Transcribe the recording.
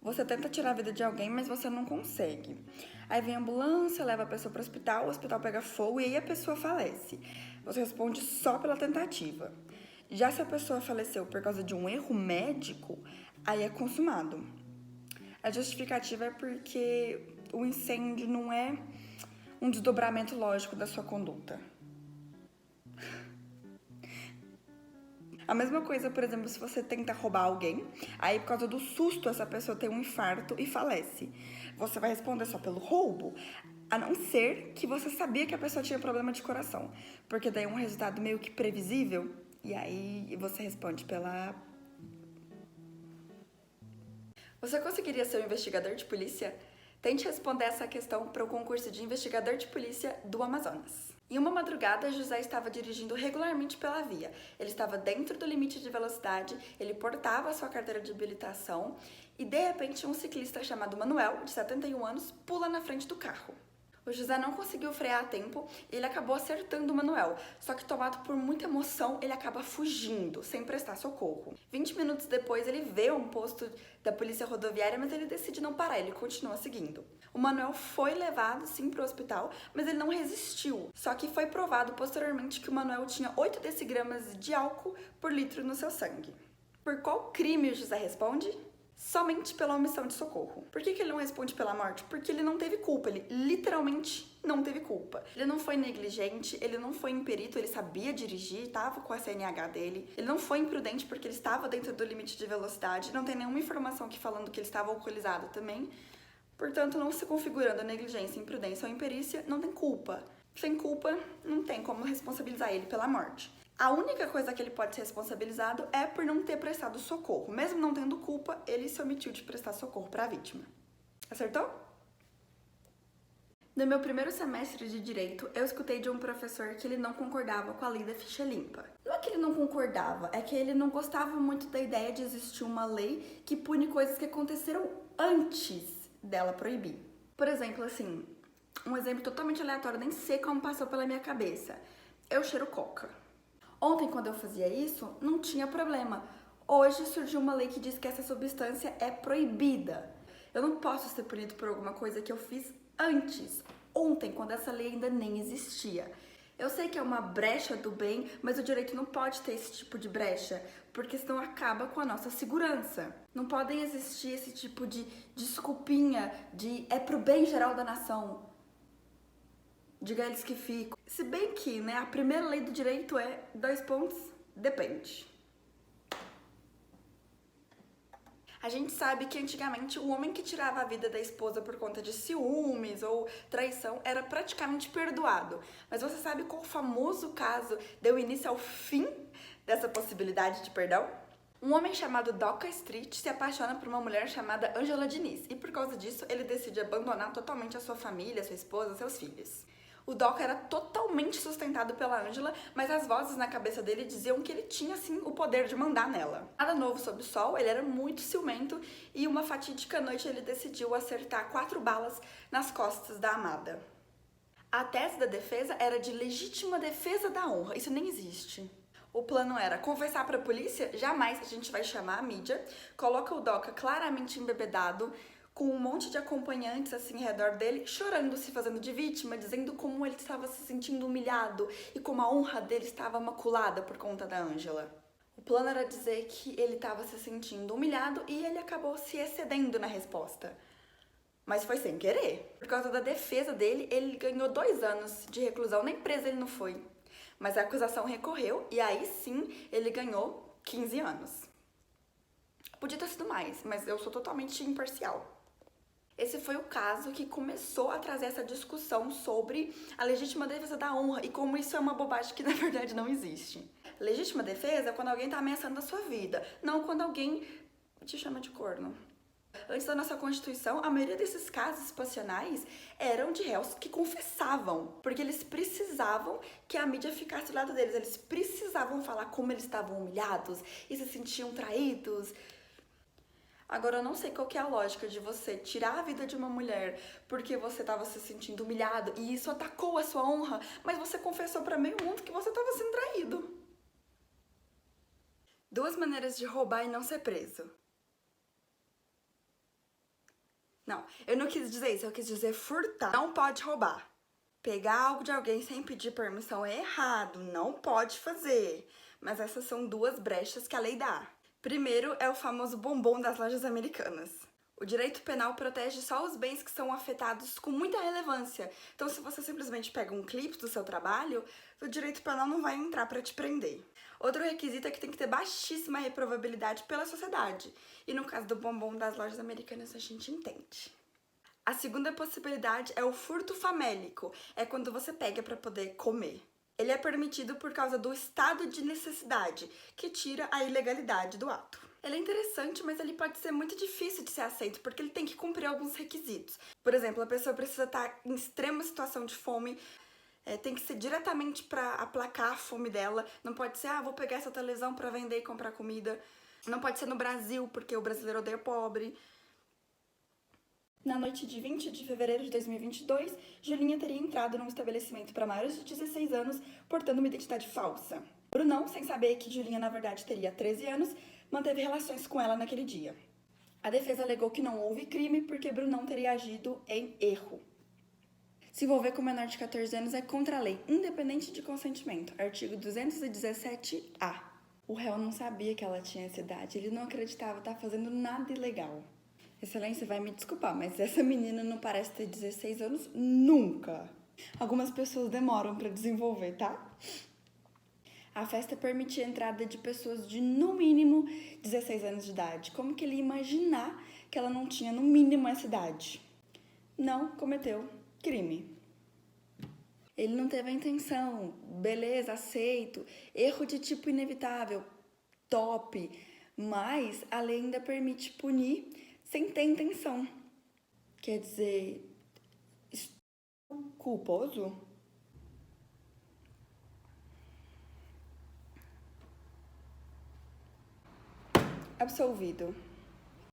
Você tenta tirar a vida de alguém, mas você não consegue. Aí vem a ambulância, leva a pessoa para o hospital pega fogo e aí a pessoa falece. Você responde só pela tentativa. Já se a pessoa faleceu por causa de um erro médico, aí é consumado. A justificativa é porque o incêndio não é um desdobramento lógico da sua conduta. A mesma coisa, por exemplo, se você tenta roubar alguém, aí por causa do susto essa pessoa tem um infarto e falece. Você vai responder só pelo roubo, a não ser que você sabia que a pessoa tinha problema de coração, porque daí é um resultado meio que previsível e aí você responde pela... Você conseguiria ser um investigador de polícia? Tente responder essa questão para o concurso de investigador de polícia do Amazonas. Em uma madrugada, José estava dirigindo regularmente pela via. Ele estava dentro do limite de velocidade, ele portava sua carteira de habilitação e, de repente, um ciclista chamado Manuel, de 71 anos, pula na frente do carro. O José não conseguiu frear a tempo e ele acabou acertando o Manuel, só que tomado por muita emoção, ele acaba fugindo, sem prestar socorro. 20 minutos depois, ele vê um posto da polícia rodoviária, mas ele decide não parar, ele continua seguindo. O Manuel foi levado, sim, para o hospital, mas ele não resistiu. Só que foi provado posteriormente que o Manuel tinha 8 decigramas de álcool por litro no seu sangue. Por qual crime o José responde? Somente pela omissão de socorro. Por que ele não responde pela morte? Porque ele não teve culpa, ele literalmente não teve culpa. Ele não foi negligente, ele não foi imperito, ele sabia dirigir, estava com a CNH dele. Ele não foi imprudente porque ele estava dentro do limite de velocidade, não tem nenhuma informação aqui falando que ele estava alcoolizado também. Portanto, não se configurando a negligência, imprudência ou imperícia, não tem culpa. Sem culpa, não tem como responsabilizar ele pela morte. A única coisa que ele pode ser responsabilizado é por não ter prestado socorro. Mesmo não tendo culpa, ele se omitiu de prestar socorro para a vítima. Acertou? No meu primeiro semestre de Direito, eu escutei de um professor que ele não concordava com a lei da ficha limpa. Não é que ele não concordava, é que ele não gostava muito da ideia de existir uma lei que pune coisas que aconteceram antes dela proibir. Por exemplo, assim, um exemplo totalmente aleatório, nem sei como passou pela minha cabeça. Eu cheiro coca. Ontem, quando eu fazia isso, não tinha problema. Hoje surgiu uma lei que diz que essa substância é proibida. Eu não posso ser punido por alguma coisa que eu fiz antes, ontem, quando essa lei ainda nem existia. Eu sei que é uma brecha do bem, mas o direito não pode ter esse tipo de brecha, porque senão acaba com a nossa segurança. Não podem existir esse tipo de desculpinha de é pro bem geral da nação. Diga eles que ficam. Se bem que, né, a primeira lei do direito é, depende. A gente sabe que antigamente o homem que tirava a vida da esposa por conta de ciúmes ou traição era praticamente perdoado. Mas você sabe qual famoso caso deu início ao fim dessa possibilidade de perdão? Um homem chamado Doca Street se apaixona por uma mulher chamada Ângela Diniz e por causa disso ele decide abandonar totalmente a sua família, sua esposa, seus filhos. O Doca era totalmente sustentado pela Ângela, mas as vozes na cabeça dele diziam que ele tinha, sim, o poder de mandar nela. Nada novo sob o sol, ele era muito ciumento e uma fatídica noite ele decidiu acertar 4 balas nas costas da amada. A tese da defesa era de legítima defesa da honra, isso nem existe. O plano era confessar para a polícia, jamais a gente vai chamar a mídia, coloca o Doca claramente embebedado, com um monte de acompanhantes assim ao redor dele, chorando, se fazendo de vítima, dizendo como ele estava se sentindo humilhado e como a honra dele estava maculada por conta da Ângela. O plano era dizer que ele estava se sentindo humilhado e ele acabou se excedendo na resposta. Mas foi sem querer. Por causa da defesa dele, ele ganhou 2 anos de reclusão, nem preso ele não foi. Mas a acusação recorreu e aí sim ele ganhou 15 anos. Podia ter sido mais, mas eu sou totalmente imparcial. Esse foi o caso que começou a trazer essa discussão sobre a legítima defesa da honra e como isso é uma bobagem que na verdade não existe. Legítima defesa é quando alguém está ameaçando a sua vida, não quando alguém te chama de corno. Antes da nossa Constituição, a maioria desses casos passionais eram de réus que confessavam, porque eles precisavam que a mídia ficasse do lado deles, eles precisavam falar como eles estavam humilhados e se sentiam traídos. Agora, eu não sei qual que é a lógica de você tirar a vida de uma mulher porque você estava se sentindo humilhado e isso atacou a sua honra, mas você confessou para meio mundo que você estava sendo traído. 2 maneiras de roubar e não ser preso. Não, eu não quis dizer isso, eu quis dizer furtar. Não pode roubar. Pegar algo de alguém sem pedir permissão é errado, não pode fazer. Mas essas são duas brechas que a lei dá. Primeiro é o famoso bombom das lojas americanas. O direito penal protege só os bens que são afetados com muita relevância. Então, se você simplesmente pega um clipe do seu trabalho, o direito penal não vai entrar para te prender. Outro requisito é que tem que ter baixíssima reprovabilidade pela sociedade. E no caso do bombom das lojas americanas, a gente entende. A segunda possibilidade é o furto famélico. É quando você pega para poder comer. Ele é permitido por causa do estado de necessidade, que tira a ilegalidade do ato. Ele é interessante, mas ele pode ser muito difícil de ser aceito, porque ele tem que cumprir alguns requisitos. Por exemplo, a pessoa precisa estar em extrema situação de fome, tem que ser diretamente para aplacar a fome dela. Não pode ser, vou pegar essa televisão para vender e comprar comida. Não pode ser no Brasil, porque o brasileiro odeia pobre. Na noite de 20 de fevereiro de 2022, Julinha teria entrado num estabelecimento para maiores de 16 anos, portando uma identidade falsa. Brunão, sem saber que Julinha na verdade teria 13 anos, manteve relações com ela naquele dia. A defesa alegou que não houve crime porque Brunão teria agido em erro. Se envolver com menor de 14 anos é contra a lei, independente de consentimento, artigo 217-A. O réu não sabia que ela tinha essa idade, ele não acreditava estar fazendo nada ilegal. Excelência, vai me desculpar, mas essa menina não parece ter 16 anos nunca. Algumas pessoas demoram para desenvolver, tá? A festa permitia a entrada de pessoas de, no mínimo, 16 anos de idade. Como que ele ia imaginar que ela não tinha, no mínimo, essa idade? Não cometeu crime. Ele não teve a intenção. Beleza, aceito. Erro de tipo inevitável. Top. Mas a lei ainda permite punir sem ter intenção. Quer dizer, culposo? Absolvido.